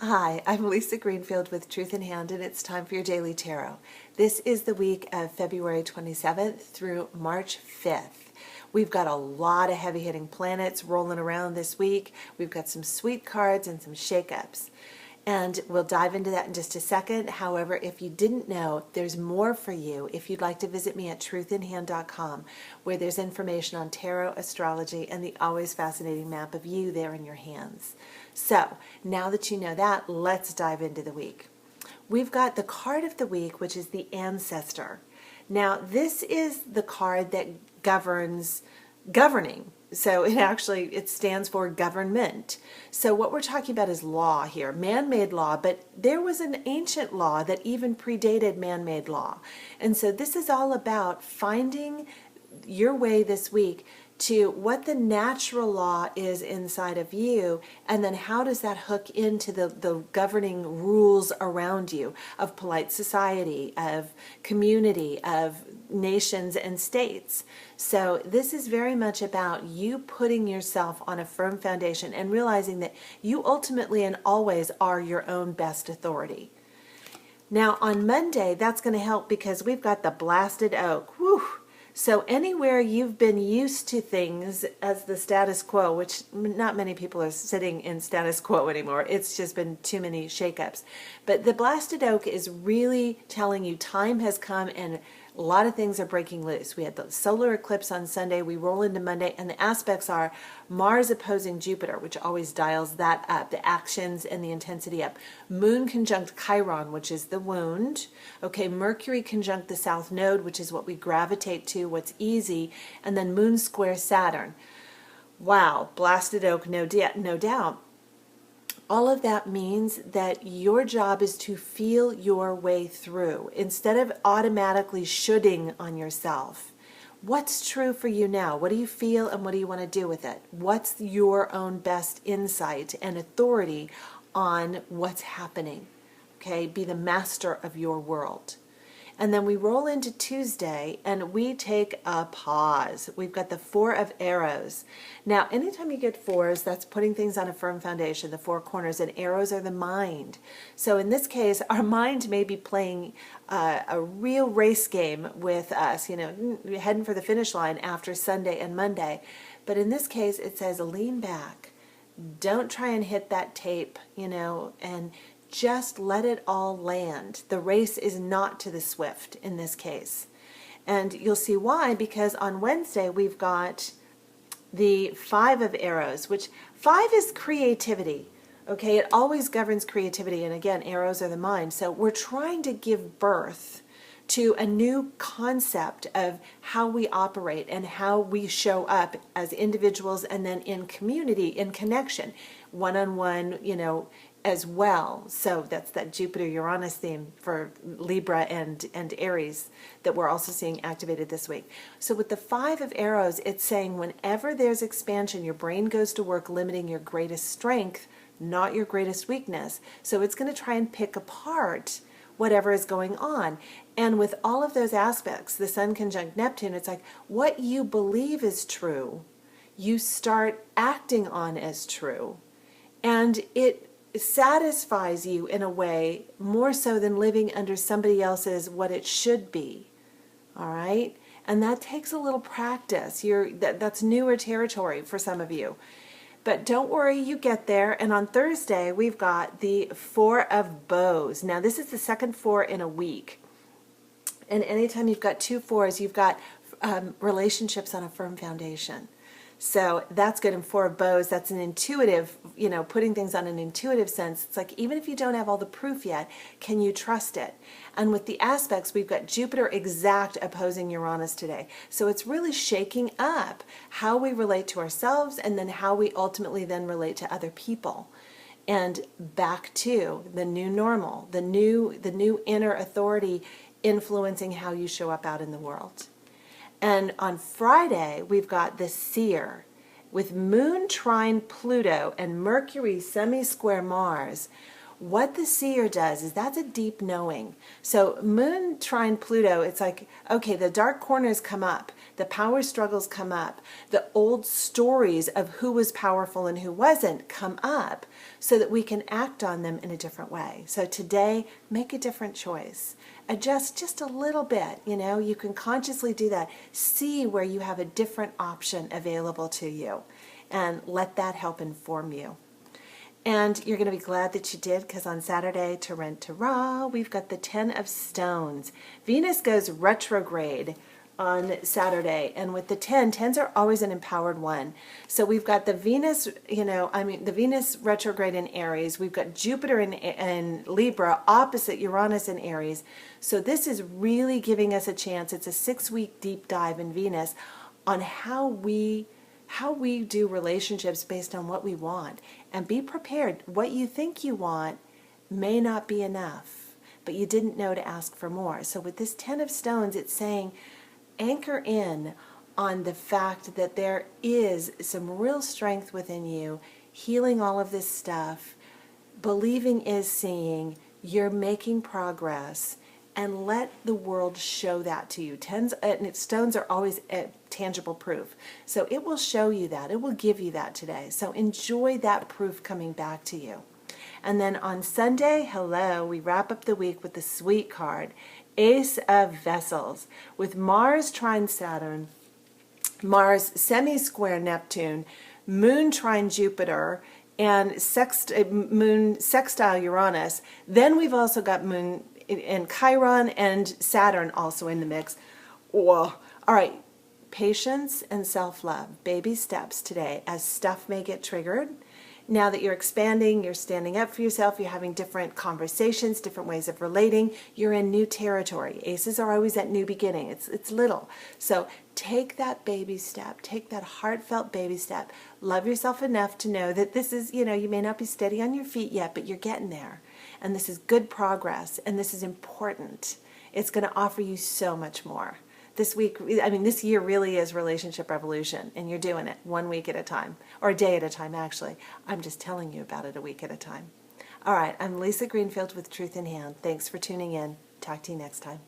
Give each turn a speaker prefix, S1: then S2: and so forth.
S1: Hi, I'm Lisa Greenfield with Truth in Hand, and it's time for your Daily Tarot. This is the week of February 27th through March 5th. We've got a lot of heavy-hitting planets rolling around this week. We've got some sweet cards and some shakeups. And we'll dive into that in just a second. However, if you didn't know, there's more for you if you'd like to visit me at truthinhand.com, where there's information on tarot, astrology, and the always fascinating map of you there in your hands. So, now that you know that, let's dive into the week. We've got the card of the week, which is the Ancestor. Now, this is the card that governs governing. So it stands for government. So what we're talking about is law here, man-made law, but there was an ancient law that even predated man-made law. And so this is all about finding your way this week to what the natural law is inside of you, and then how does that hook into the governing rules around you of polite society, of community, of nations and states. So this is very much about you putting yourself on a firm foundation and realizing that you ultimately and always are your own best authority. Now on Monday, that's going to help because we've got the blasted oak. Whew. So anywhere you've been used to things as the status quo, which not many people are sitting in status quo anymore, it's just been too many shakeups. But the blasted oak is really telling you time has come and a lot of things are breaking loose. We had the solar eclipse on Sunday, we roll into Monday, and the aspects are Mars opposing Jupiter, which always dials that up, the actions and the intensity up. Moon conjunct Chiron, which is the wound. Okay, Mercury conjunct the South Node, which is what we gravitate to, what's easy, and then Moon square Saturn. Wow, blasted oak, no doubt. All of that means that your job is to feel your way through instead of automatically shoulding on yourself. What's true for you now? What do you feel and what do you want to do with it? What's your own best insight and authority on what's happening? Okay, be the master of your world. And then we roll into Tuesday and we take a pause. We've got the Four of Arrows. Now, anytime you get fours, that's putting things on a firm foundation, the four corners, and arrows are the mind. So in this case, our mind may be playing a real race game with us, heading for the finish line after Sunday and Monday. But in this case, it says lean back. Don't try and hit that tape, and just let it all land. The race is not to the swift in this case. And you'll see why, because on Wednesday we've got the Five of Arrows, which 5 is creativity. Okay, it always governs creativity, and again, arrows are the mind. So we're trying to give birth to a new concept of how we operate and how we show up as individuals and then in community, in connection, one-on-one, as well. So that's that Jupiter-Uranus theme for Libra and Aries that we're also seeing activated this week. So with the Five of Arrows, it's saying whenever there's expansion, your brain goes to work limiting your greatest strength, not your greatest weakness. So it's going to try and pick apart whatever is going on. And with all of those aspects, the Sun conjunct Neptune, it's like what you believe is true, you start acting on as true. And it satisfies you in a way more so than living under somebody else's what it should be. All right? And that takes a little practice. That's newer territory for some of you. But don't worry, you get there. And on Thursday, we've got the Four of Bows. Now, this is the second four in a week. And anytime you've got two fours, you've got relationships on a firm foundation. So that's good. And Four of Bows, that's an intuitive, putting things on an intuitive sense. It's like, even if you don't have all the proof yet, can you trust it? And with the aspects, we've got Jupiter exact opposing Uranus today. So it's really shaking up how we relate to ourselves and then how we ultimately then relate to other people. And back to the new normal, the new inner authority influencing how you show up out in the world. And on Friday, we've got the Seer with Moon trine Pluto and Mercury semi-square Mars. What the seer does is that's a deep knowing. So Moon trine Pluto, it's like, okay, the dark corners come up, the power struggles come up, the old stories of who was powerful and who wasn't come up so that we can act on them in a different way. So today, make a different choice. Adjust just a little bit, you can consciously do that. See where you have a different option available to you and let that help inform you. And you're going to be glad that you did, because on Saturday, ta-ren-ta-ra, we've got the 10 of Stones. Venus goes retrograde on Saturday, and with the 10s are always an empowered one. So we've got the Venus, the Venus retrograde in Aries. We've got Jupiter in Libra, opposite Uranus in Aries. So this is really giving us a chance. It's a 6-week deep dive in Venus on how we do relationships based on what we want. And be prepared. What you think you want may not be enough, but you didn't know to ask for more. So with this 10 of Stones, it's saying anchor in on the fact that there is some real strength within you, healing all of this stuff. Believing is seeing. You're making progress. And let the world show that to you. Stones are always tangible proof. So it will show you that. It will give you that today. So enjoy that proof coming back to you. And then on Sunday, we wrap up the week with the sweet card, Ace of Vessels, with Mars trine Saturn, Mars semi-square Neptune, Moon trine Jupiter, and Moon sextile Uranus. Then we've also got Moon and Chiron and Saturn also in the mix. Whoa. All right, patience and self-love, baby steps today, as stuff may get triggered. Now that you're expanding, you're standing up for yourself, you're having different conversations, different ways of relating, you're in new territory. Aces are always at new beginning. It's little. So take that baby step, take that heartfelt baby step. Love yourself enough to know that this is, you may not be steady on your feet yet, but you're getting there. And this is good progress, and this is important. It's going to offer you so much more. This year really is relationship revolution, and you're doing it 1 week at a time, or a day at a time, actually. I'm just telling you about it a week at a time. All right, I'm Lisa Greenfield with Truth in Hand. Thanks for tuning in. Talk to you next time.